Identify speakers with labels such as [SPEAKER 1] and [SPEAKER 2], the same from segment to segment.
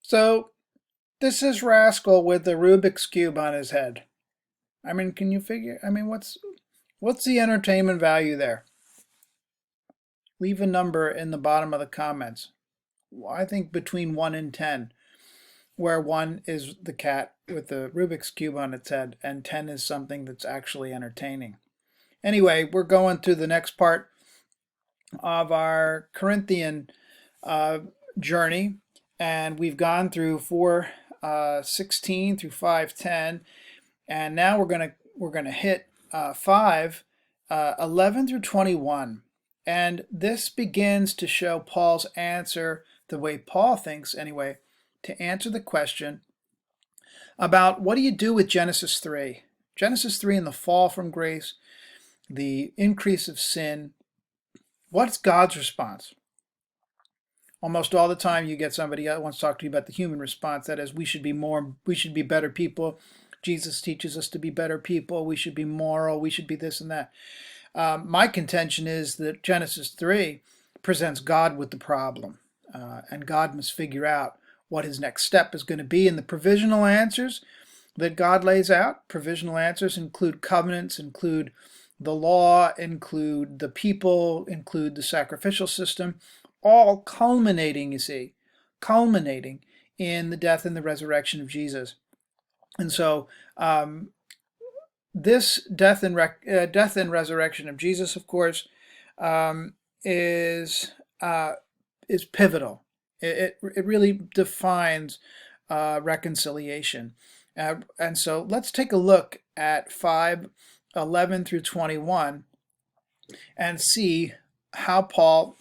[SPEAKER 1] So this is Rascal with the Rubik's Cube on his head. I mean, can you figure? I mean, what's the entertainment value there? Leave a number in the bottom of the comments. I think between 1 and 10, where 1 is the cat with the Rubik's Cube on its head, and 10 is something that's actually entertaining. Anyway, we're going to the next part of our Corinthian uh, journey, and we've gone through 4:16 through 5:10, and now we're gonna hit 5:11 through 21, and this begins to show Paul's answer, the way Paul thinks anyway, to answer the question about what do you do with Genesis 3? Genesis 3 and the fall from grace, the increase of sin. What's God's response? Almost all the time you get somebody that wants to talk to you about the human response. That is, we should be better people. Jesus teaches us to be better people. We should be moral. We should be this and that. My contention is that Genesis 3 presents God with the problem. And God must figure out what his next step is going to be. And the provisional answers that God lays out, provisional answers include covenants, include the law, include the people, include the sacrificial system, all culminating, you see, culminating in the death and the resurrection of Jesus. And so this death and resurrection of Jesus, of course, is pivotal. It really defines reconciliation. And so let's take a look at 5:11 through 21 and see how Paul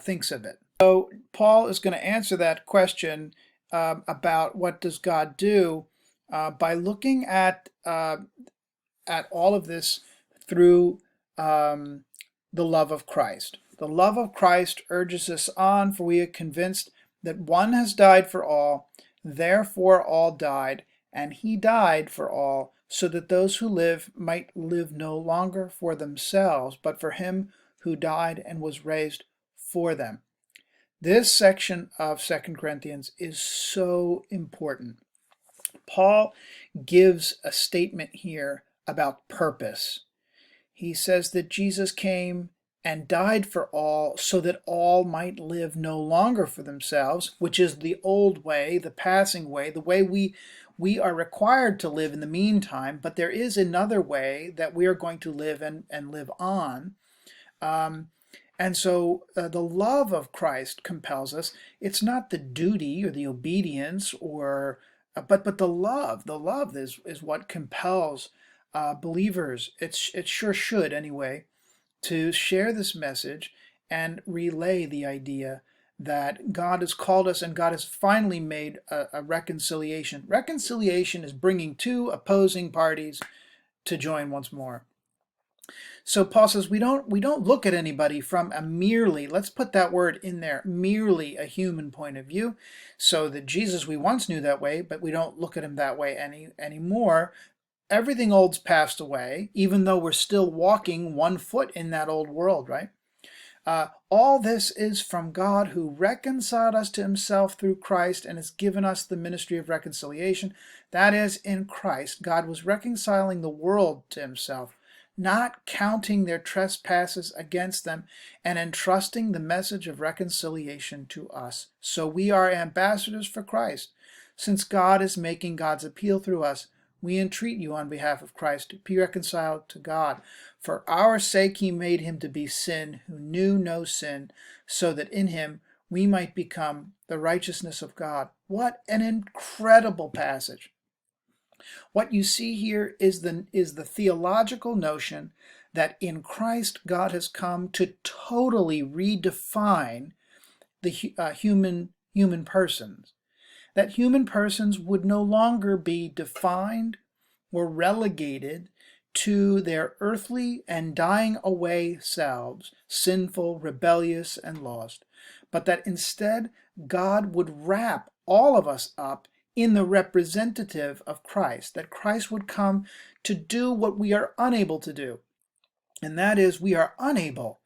[SPEAKER 1] thinks of it. So Paul is going to answer that question about what does God do by looking at all of this through the love of Christ. The love of Christ urges us on, for we are convinced that one has died for all, therefore all died, and he died for all, so that those who live might live no longer for themselves, but for him who died and was raised for them. This section of 2 Corinthians is so important. Paul gives a statement here about purpose. He says that Jesus came and died for all so that all might live no longer for themselves, which is the old way, the passing way, the way we are required to live in the meantime, but there is another way that we are going to live and live on. And so the love of Christ compels us. It's not the duty or the obedience but the love. The love is what compels believers. It sure should anyway, to share this message and relay the idea that God has called us and God has finally made a reconciliation. Reconciliation is bringing two opposing parties to join once more. So Paul says we don't look at anybody from a merely, let's put that word in there, merely a human point of view. So that Jesus we once knew that way, but we don't look at him that way anymore. Everything old's passed away, even though we're still walking one foot in that old world, right? All this is from God, who reconciled us to himself through Christ and has given us the ministry of reconciliation. That is, in Christ, God was reconciling the world to himself, not counting their trespasses against them, and entrusting the message of reconciliation to us. So we are ambassadors for Christ. Since God is making God's appeal through us, we entreat you on behalf of Christ to be reconciled to God. For our sake he made him to be sin who knew no sin, so that in him we might become the righteousness of God. What an incredible passage. What you see here is the theological notion that in Christ God has come to totally redefine the human persons. That human persons would no longer be defined or relegated to their earthly and dying away selves, sinful, rebellious, and lost, but that instead God would wrap all of us up in the representative of Christ, that Christ would come to do what we are unable to do, and that is we are unable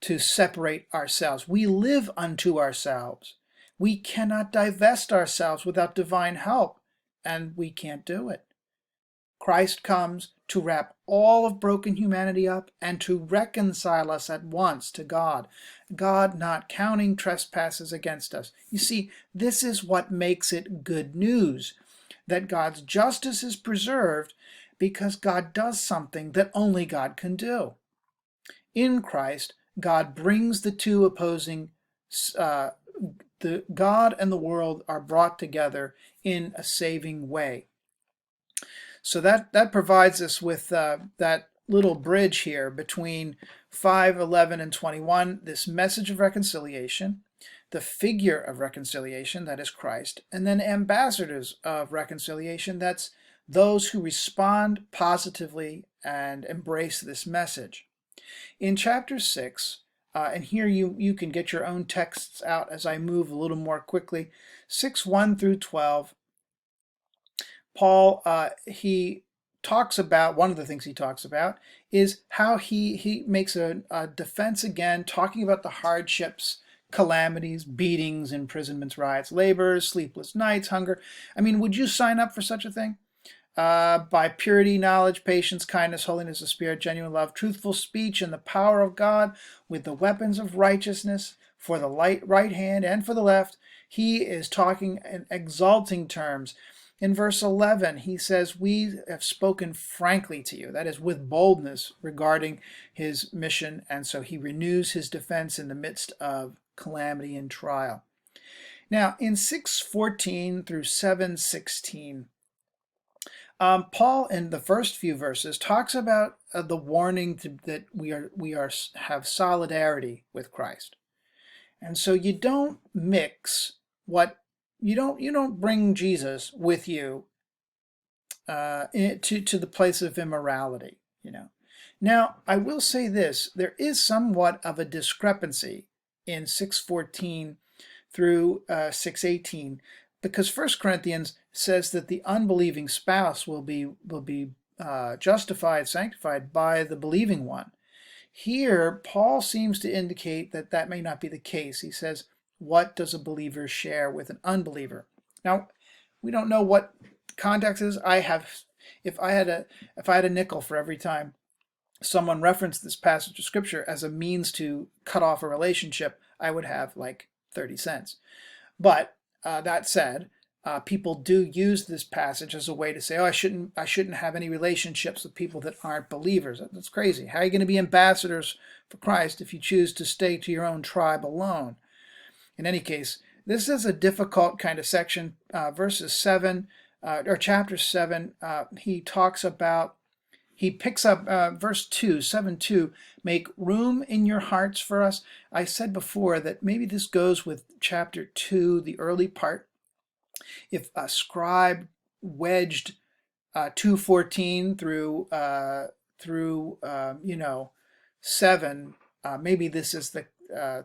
[SPEAKER 1] to separate ourselves. We live unto ourselves. We cannot divest ourselves without divine help, and we can't do it. Christ comes to wrap all of broken humanity up and to reconcile us at once to God, God not counting trespasses against us. You see, this is what makes it good news, that God's justice is preserved because God does something that only God can do. In Christ, God brings the two opposing, the God and the world are brought together in a saving way. So that provides us with that little bridge here between 5:11 and 21, this message of reconciliation, the figure of reconciliation, that is Christ, and then ambassadors of reconciliation, that's those who respond positively and embrace this message. In chapter 6, and here you can get your own texts out as I move a little more quickly, 6:1 through 12, Paul, he talks about, one of the things he talks about is how he makes a defense again, talking about the hardships, calamities, beatings, imprisonments, riots, labors, sleepless nights, hunger. I mean, would you sign up for such a thing? By purity, knowledge, patience, kindness, holiness of spirit, genuine love, truthful speech, and the power of God with the weapons of righteousness for the right hand and for the left. He is talking in exalting terms. In verse 11, he says, we have spoken frankly to you, that is, with boldness regarding his mission, and so he renews his defense in the midst of calamity and trial. Now, in 6:14 through 7:16, Paul, in the first few verses, talks about the warning that we have solidarity with Christ, and so you don't mix what you don't bring Jesus with you to the place of immorality. Now, I will say this: there is somewhat of a discrepancy in 6:14 through 6:18. Because 1 Corinthians says that the unbelieving spouse will be justified, sanctified by the believing one. Here, Paul seems to indicate that that may not be the case. He says, what does a believer share with an unbeliever? Now, we don't know what context is. If I had a nickel for every time someone referenced this passage of scripture as a means to cut off a relationship, I would have like 30 cents. But that said, people do use this passage as a way to say, "Oh, I shouldn't have any relationships with people that aren't believers." That's crazy. How are you going to be ambassadors for Christ if you choose to stay to your own tribe alone? In any case, this is a difficult kind of section. Verses 7 or chapter 7, he picks up verse 2, 7:2, make room in your hearts for us. I said before that maybe this goes with chapter 2, the early part. If a scribe wedged 2:14 through 7, maybe this is to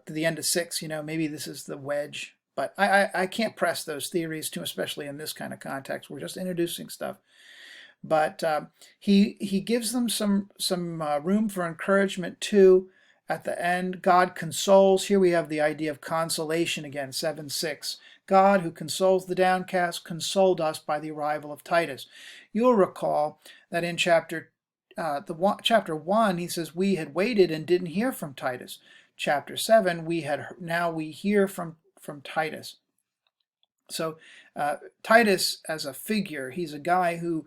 [SPEAKER 1] the end of 6, maybe this is the wedge. But I can't press those theories too, especially in this kind of context. We're just introducing stuff. But he gives them some room for encouragement too. At the end, God consoles. Here we have the idea of consolation again, 7:6. God, who consoles the downcast, consoled us by the arrival of Titus. You'll recall that in chapter 1, he says we had waited and didn't hear from Titus. Chapter 7, we hear from Titus. So Titus, as a figure, he's a guy who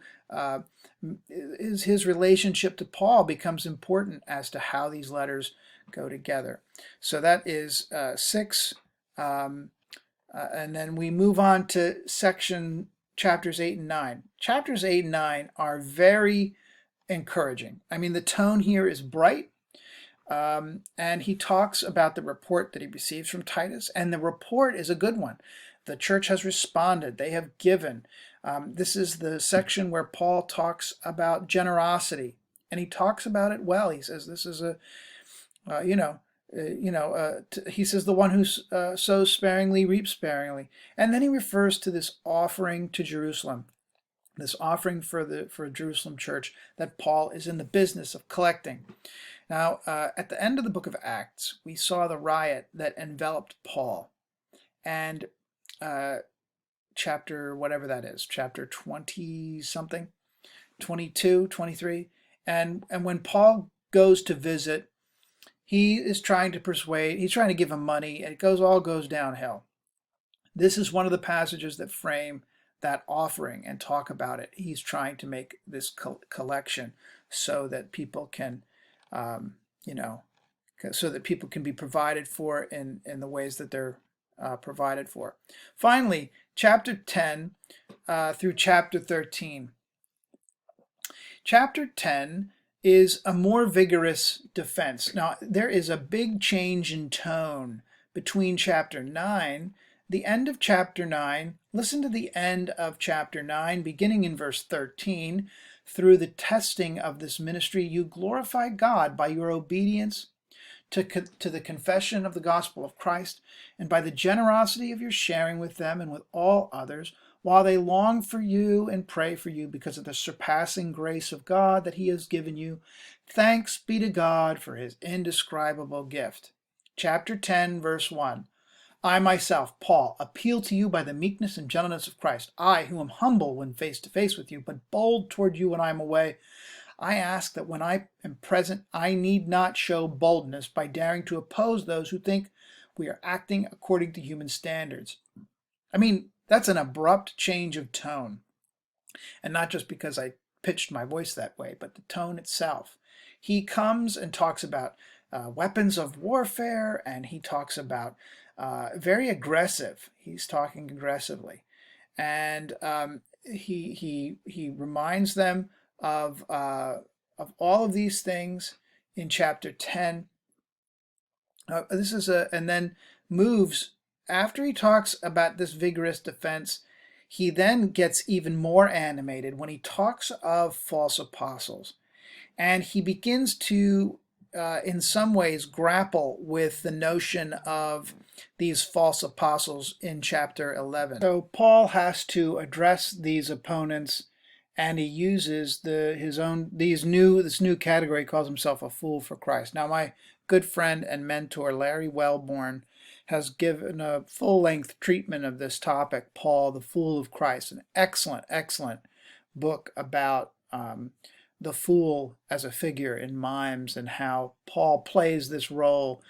[SPEAKER 1] his relationship to Paul becomes important as to how these letters go together. So that is 6, and then we move on to chapters 8 and 9. Chapters 8 and 9 are very encouraging. I mean, the tone here is bright. And he talks about the report that he receives from Titus, and the report is a good one. The church has responded. They have given. This is the section where Paul talks about generosity, and he talks about it well. He says this is he says the one who sows sparingly reaps sparingly, and then he refers to this offering to Jerusalem, this offering for Jerusalem church that Paul is in the business of collecting. Now, at the end of the book of Acts, we saw the riot that enveloped Paul. And uh, chapter, whatever that is, chapter 20 something, 22, 23. And when Paul goes to visit, he is trying to persuade, he's trying to give him money, and all goes downhill. This is one of the passages that frame that offering and talk about it. He's trying to make this collection so that people can, you know, so that people can be provided for in the ways that they're provided for. Finally, chapter 10 through chapter 13. Chapter 10 is a more vigorous defense. Now, there is a big change in tone between chapter 9, the end of chapter 9. Listen to the end of chapter 9, beginning in verse 13. Through the testing of this ministry, you glorify God by your obedience to the confession of the gospel of Christ, and by the generosity of your sharing with them and with all others, while they long for you and pray for you because of the surpassing grace of God that he has given you. Thanks be to God for his indescribable gift. Chapter 10, verse 1. I myself, Paul, appeal to you by the meekness and gentleness of Christ. I, who am humble when face to face with you, but bold toward you when I am away. I ask that when I am present, I need not show boldness by daring to oppose those who think we are acting according to human standards. I mean, that's an abrupt change of tone. And not just because I pitched my voice that way, but the tone itself. He comes and talks about weapons of warfare, and he talks about very aggressive. He's talking aggressively. And he reminds them of all of these things in chapter 10. And then moves, after he talks about this vigorous defense, he then gets even more animated when he talks of false apostles. And he begins to, in some ways, grapple with the notion of these false apostles in chapter 11. So Paul has to address these opponents, and he uses this new category. He calls himself a fool for Christ. Now, my good friend and mentor Larry Wellborn has given a full-length treatment of this topic, Paul, the Fool of Christ, an excellent, excellent book about the fool as a figure in mimes and how Paul plays this role.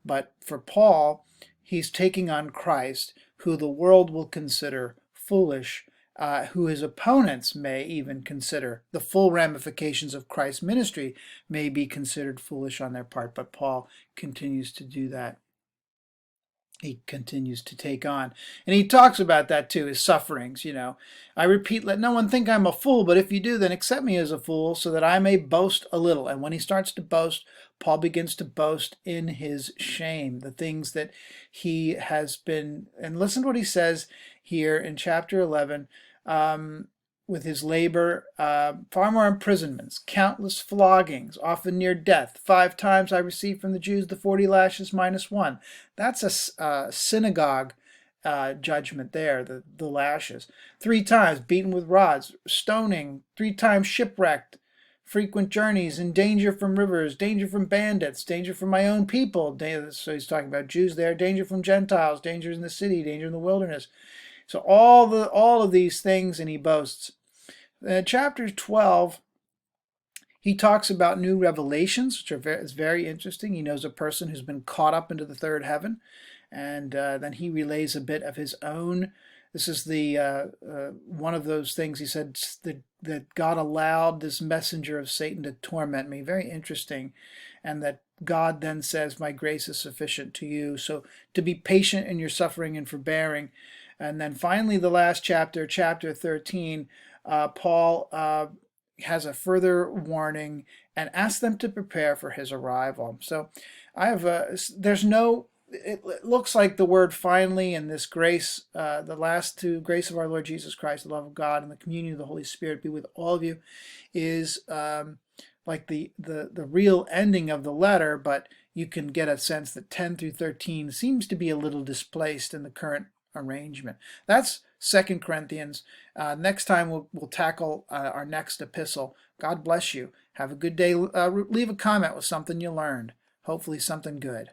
[SPEAKER 1] But for Paul, he's taking on Christ, who the world will consider foolish, who his opponents may even consider. The full ramifications of Christ's ministry may be considered foolish on their part, but Paul continues to do that. He continues to take on. And he talks about that too, his sufferings, I repeat, let no one think I'm a fool, but if you do, then accept me as a fool so that I may boast a little. And when he starts to boast, Paul begins to boast in his shame, the things that he has been. And listen to what he says here in chapter 11. With his labor, far more imprisonments, countless floggings, often near death. 5 times I received from the Jews the 40 lashes minus 1. That's a synagogue judgment there, the lashes. 3 times beaten with rods, stoning, 3 times shipwrecked, frequent journeys, in danger from rivers, danger from bandits, danger from my own people. So he's talking about Jews there, danger from Gentiles, danger in the city, danger in the wilderness. So all of these things, and he boasts. Chapter 12, he talks about new revelations, which is very interesting. He knows a person who's been caught up into the third heaven, and then he relays a bit of his own. This is the one of those things he said that God allowed this messenger of Satan to torment me. Very interesting, and that God then says, "My grace is sufficient to you." So to be patient in your suffering and forbearing. And then finally, the last chapter, chapter 13. Paul has a further warning and asks them to prepare for his arrival. So it looks like the word finally and this grace, the last two, grace of our Lord Jesus Christ, the love of God, and the communion of the Holy Spirit be with all of you, is like the real ending of the letter, but you can get a sense that 10 through 13 seems to be a little displaced in the current arrangement. That's 2 Corinthians. Next time we'll tackle our next epistle. God bless you. Have a good day. Leave a comment with something you learned. Hopefully something good.